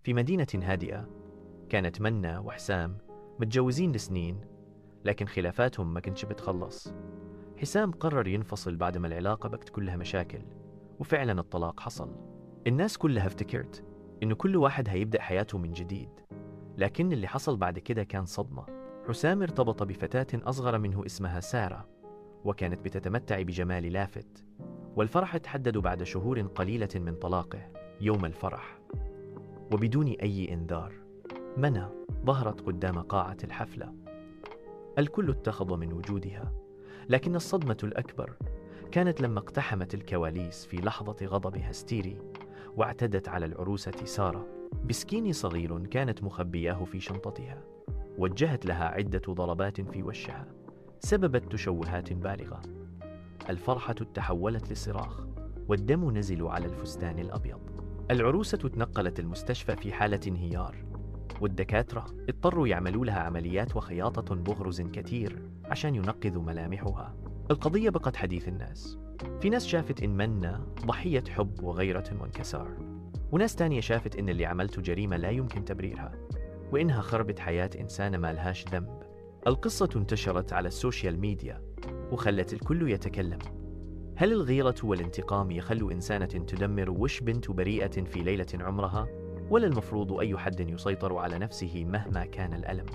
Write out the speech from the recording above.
في مدينة هادئة كانت منى وحسام متجوزين لسنين، لكن خلافاتهم ما كانتش بتخلص. حسام قرر ينفصل بعد ما العلاقة بقت كلها مشاكل، وفعلا الطلاق حصل. الناس كلها افتكرت إنه كل واحد هيبدأ حياته من جديد، لكن اللي حصل بعد كده كان صدمة. حسام ارتبط بفتاة أصغر منه اسمها سارة، وكانت بتتمتع بجمال لافت، والفرح تحدد بعد شهور قليلة من طلاقه. يوم الفرح وبدون أي إنذار، منى ظهرت قدام قاعة الحفلة. الكل اتخذ من وجودها، لكن الصدمة الأكبر كانت لما اقتحمت الكواليس في لحظة غضب هستيري، واعتدت على العروسة سارة بسكين صغير كانت مخبياه في شنطتها. وجهت لها عدة ضربات في وشها سببت تشوهات بالغة. الفرحة تحولت لصراخ، والدم نزل على الفستان الأبيض. العروسة تنقلت المستشفى في حالة انهيار، والدكاترة اضطروا يعملوا لها عمليات وخياطة بغرز كثير عشان ينقذوا ملامحها. القضية بقت حديث الناس. في ناس شافت إن منى ضحية حب وغيرة وانكسار، وناس تانية شافت إن اللي عملته جريمة لا يمكن تبريرها، وإنها خربت حياة إنسانة ما لهاش ذنب. القصة انتشرت على السوشيال ميديا وخلت الكل يتكلم. هل الغيرة والانتقام يخلوا إنسانة تدمر وش بنت بريئة في ليلة عمرها؟ ولا المفروض أي حد يسيطر على نفسه مهما كان الألم؟